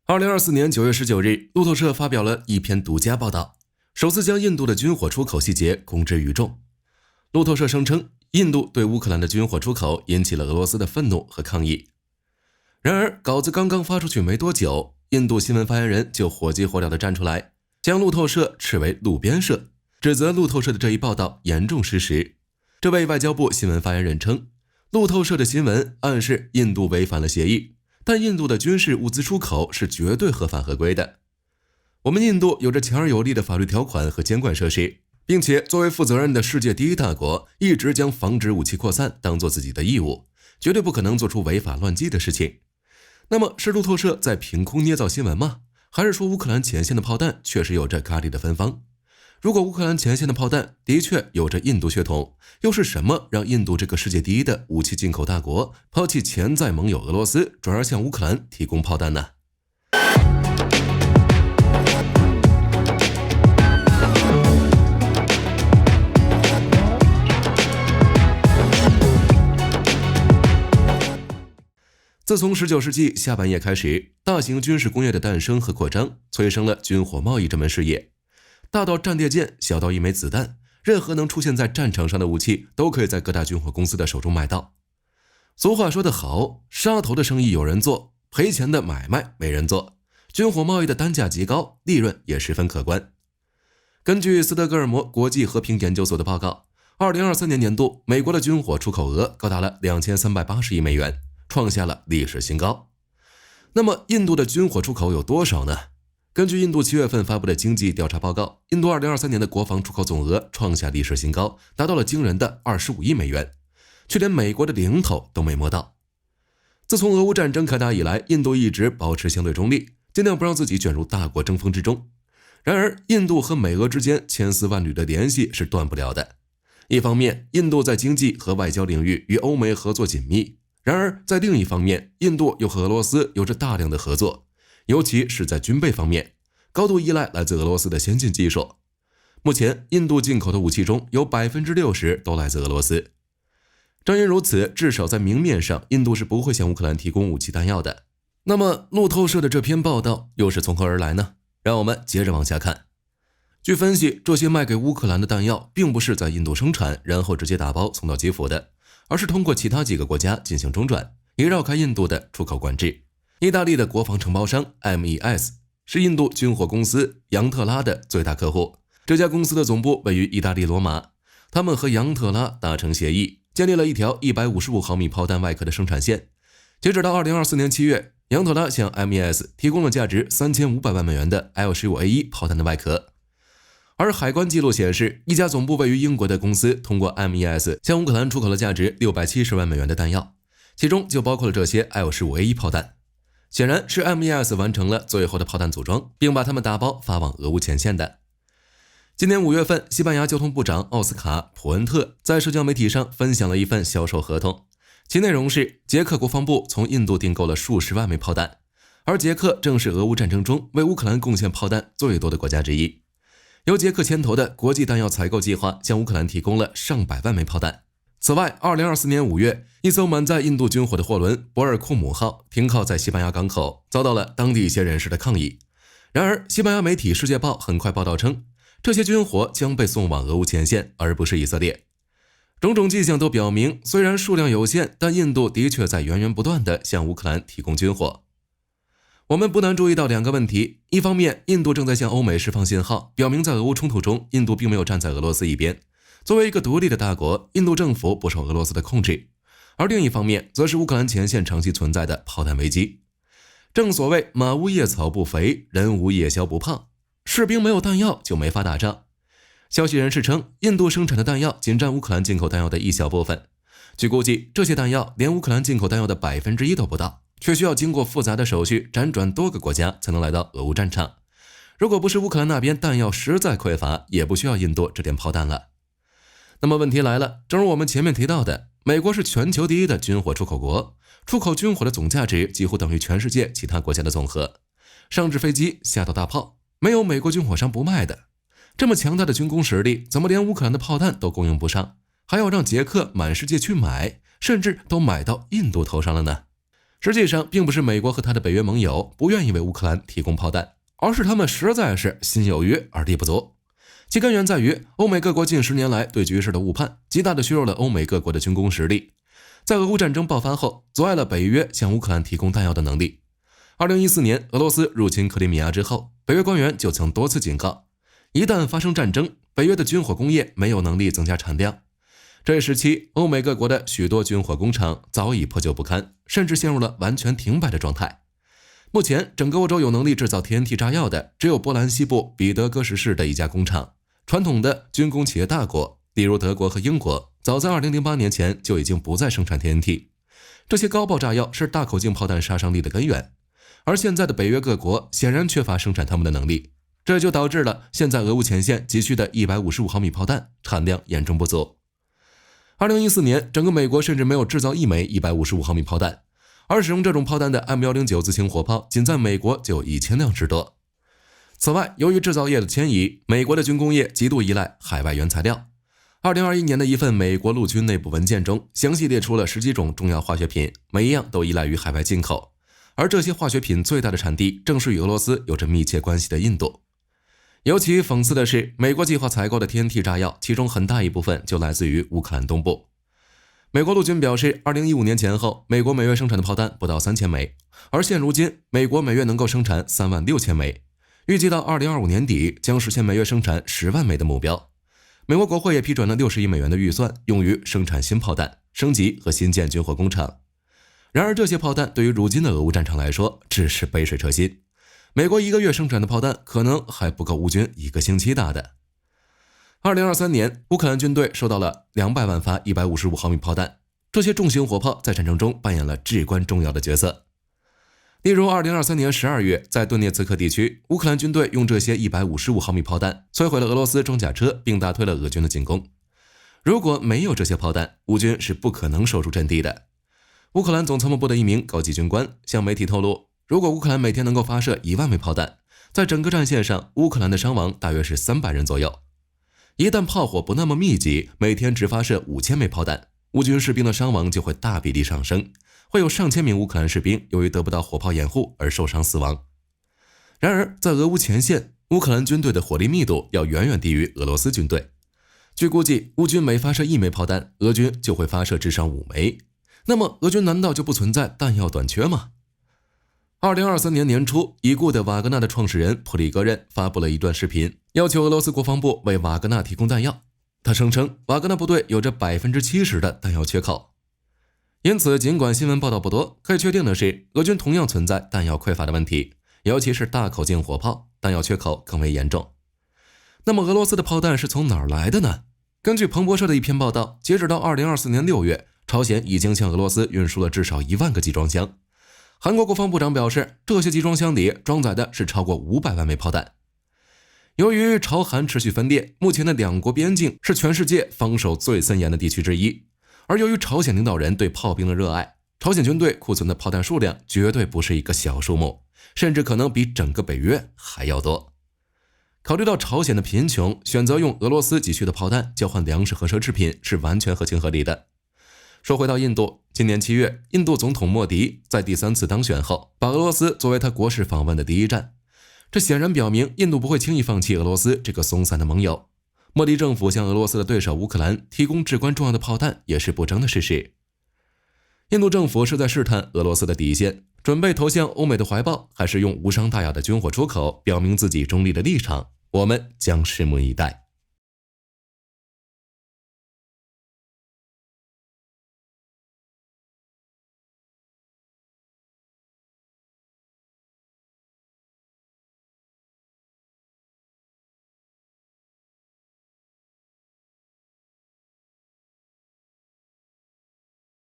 2024年9月19日，路透社发表了一篇独家报道，首次将印度的军火出口细节公之于众。路透社声称，印度对乌克兰的军火出口引起了俄罗斯的愤怒和抗议。然而，稿子刚刚发出去没多久，印度新闻发言人就火急火燎地站出来，将路透社斥为路边社，指责路透社的这一报道严重失实。这位外交部新闻发言人称，路透社的新闻暗示印度违反了协议，但印度的军事物资出口是绝对合法合规的。我们印度有着强而有力的法律条款和监管设施，并且作为负责任的世界第一大国，一直将防止武器扩散当作自己的义务，绝对不可能做出违法乱纪的事情。那么是路透社在凭空捏造新闻吗？还是说乌克兰前线的炮弹确实有着咖喱的芬芳？如果乌克兰前线的炮弹的确有着印度血统，又是什么让印度这个世界第一的武器进口大国抛弃潜在盟友俄罗斯，转而向乌克兰提供炮弹呢？自从19世纪下半叶开始，大型军事工业的诞生和扩张，催生了军火贸易这门事业。大到战列舰，小到一枚子弹，任何能出现在战场上的武器都可以在各大军火公司的手中买到。俗话说得好，杀头的生意有人做，赔钱的买卖没人做。军火贸易的单价极高，利润也十分可观。根据斯德哥尔摩国际和平研究所的报告，2023年年度美国的军火出口额高达了2380亿美元，创下了历史新高。那么印度的军火出口有多少呢？根据印度7月份发布的经济调查报告，印度2023年的国防出口总额创下历史新高，达到了惊人的25亿美元，却连美国的零头都没摸到。自从俄乌战争开打以来，印度一直保持相对中立，尽量不让自己卷入大国争锋之中。然而，印度和美俄之间千丝万缕的联系是断不了的。一方面，印度在经济和外交领域与欧美合作紧密，然而在另一方面，印度又和俄罗斯有着大量的合作，尤其是在军备方面，高度依赖来自俄罗斯的先进技术。目前，印度进口的武器中有 60% 都来自俄罗斯。正因如此，至少在明面上，印度是不会向乌克兰提供武器弹药的。那么，路透社的这篇报道又是从何而来呢？让我们接着往下看。据分析，这些卖给乌克兰的弹药并不是在印度生产，然后直接打包送到基辅的，而是通过其他几个国家进行中转，以绕开印度的出口管制。意大利的国防承包商 MES 是印度军火公司杨特拉的最大客户，这家公司的总部位于意大利罗马。他们和杨特拉达成协议，建立了一条155毫米炮弹外壳的生产线。截止到2024年7月，杨特拉向 MES 提供了价值3500万美元的 L15A1 炮弹的外壳。而海关记录显示，一家总部位于英国的公司通过 MES 向乌克兰出口了价值670万美元的弹药，其中就包括了这些 L15A1 炮弹。显然是 MES 完成了最后的炮弹组装，并把它们打包发往俄乌前线的。今年5月份，西班牙交通部长奥斯卡·普恩特在社交媒体上分享了一份销售合同，其内容是捷克国防部从印度订购了数十万枚炮弹，而捷克正是俄乌战争中为乌克兰贡献炮弹最多的国家之一。由捷克牵头的国际弹药采购计划向乌克兰提供了上百万枚炮弹。此外，2024年5月，一艘满载印度军火的货轮博尔库姆号停靠在西班牙港口，遭到了当地一些人士的抗议。然而，西班牙媒体《世界报》很快报道称，这些军火将被送往俄乌前线，而不是以色列。种种迹象都表明，虽然数量有限，但印度的确在源源不断地向乌克兰提供军火。我们不难注意到两个问题：一方面，印度正在向欧美释放信号，表明在俄乌冲突中，印度并没有站在俄罗斯一边。作为一个独立的大国，印度政府不受俄罗斯的控制。而另一方面，则是乌克兰前线长期存在的炮弹危机。正所谓马无夜草不肥，人无夜宵不胖，士兵没有弹药就没法打仗。消息人士称，印度生产的弹药仅占乌克兰进口弹药的一小部分。据估计，这些弹药连乌克兰进口弹药的1%都不到，却需要经过复杂的手续，辗转多个国家才能来到俄乌战场。如果不是乌克兰那边弹药实在匮乏，也不需要印度这点炮弹了。那么问题来了，正如我们前面提到的，美国是全球第一的军火出口国，出口军火的总价值几乎等于全世界其他国家的总和。上至飞机，下到大炮，没有美国军火商不卖的。这么强大的军工实力，怎么连乌克兰的炮弹都供应不上，还要让捷克满世界去买，甚至都买到印度头上了呢？实际上，并不是美国和他的北约盟友不愿意为乌克兰提供炮弹，而是他们实在是心有余而力不足。其根源在于欧美各国近10年来对局势的误判，极大地削弱了欧美各国的军工实力，在俄乌战争爆发后，阻碍了北约向乌克兰提供弹药的能力。2014年俄罗斯入侵克里米亚之后，北约官员就曾多次警告，一旦发生战争，北约的军火工业没有能力增加产量。这一时期，欧美各国的许多军火工厂早已破旧不堪，甚至陷入了完全停摆的状态。目前，整个欧洲有能力制造 TNT 炸药的，只有波兰西部彼得哥什市的一家工厂。传统的军工企业大国，例如德国和英国，早在2008年前就已经不再生产 TNT。这些高爆炸药是大口径炮弹杀伤力的根源，而现在的北约各国显然缺乏生产它们的能力，这就导致了现在俄乌前线急需的155毫米炮弹产量严重不足。2014年，整个美国甚至没有制造一枚155毫米炮弹，而使用这种炮弹的 M109 自行火炮仅在美国就有1000辆之多。此外，由于制造业的迁移，美国的军工业极度依赖海外原材料。2021年的一份美国陆军内部文件中，详细列出了10几种重要化学品，每一样都依赖于海外进口，而这些化学品最大的产地正是与俄罗斯有着密切关系的印度。尤其讽刺的是，美国计划采购的 TNT 炸药，其中很大一部分就来自于乌克兰东部。美国陆军表示，2015年前后，美国每月生产的炮弹不到3000枚，而现如今，美国每月能够生产36000枚。预计到2025年底将实现每月生产10万枚的目标。美国国会也批准了60亿美元的预算，用于生产新炮弹、升级和新建军火工厂。然而，这些炮弹对于如今的俄乌战场来说，只是杯水车薪。美国一个月生产的炮弹可能还不够乌军1个星期打的。2023年，乌克兰军队收到了200万发155毫米炮弹，这些重型火炮在战争中扮演了至关重要的角色。例如2023年12月，在顿涅茨克地区，乌克兰军队用这些155毫米炮弹摧毁了俄罗斯装甲车，并打退了俄军的进攻。如果没有这些炮弹，乌军是不可能守住阵地的。乌克兰总参谋部的一名高级军官向媒体透露，如果乌克兰每天能够发射1万枚炮弹，在整个战线上，乌克兰的伤亡大约是300人左右。一旦炮火不那么密集，每天只发射5000枚炮弹，乌军士兵的伤亡就会大比例上升，会有上千名乌克兰士兵由于得不到火炮掩护而受伤死亡。然而，在俄乌前线，乌克兰军队的火力密度要远远低于俄罗斯军队。据估计，乌军每发射1枚炮弹，俄军就会发射至少5枚。那么，俄军难道就不存在弹药短缺吗？2023年年初，已故的瓦格纳的创始人普里戈任发布了一段视频，要求俄罗斯国防部为瓦格纳提供弹药。他声称，瓦格纳部队有着70%的弹药缺口。因此，尽管新闻报道不多，可以确定的是，俄军同样存在弹药匮乏的问题，尤其是大口径火炮，弹药缺口更为严重。那么，俄罗斯的炮弹是从哪儿来的呢？根据彭博社的一篇报道，截止到2024年6月，朝鲜已经向俄罗斯运输了至少1万个集装箱。韩国国防部长表示，这些集装箱里装载的是超过500万枚炮弹。由于朝韩持续分裂，目前的两国边境是全世界防守最森严的地区之一。而由于朝鲜领导人对炮兵的热爱，朝鲜军队库存的炮弹数量绝对不是一个小数目，甚至可能比整个北约还要多。考虑到朝鲜的贫穷，选择用俄罗斯急需的炮弹交换粮食和奢侈品是完全合情合理的。说回到印度，今年7月，印度总统莫迪在第3次当选后，把俄罗斯作为他国事访问的第一站。这显然表明，印度不会轻易放弃俄罗斯这个松散的盟友。莫迪政府向俄罗斯的对手乌克兰提供至关重要的炮弹，也是不争的事实。印度政府是在试探俄罗斯的底线，准备投向欧美的怀抱，还是用无伤大雅的军火出口表明自己中立的立场？我们将拭目以待。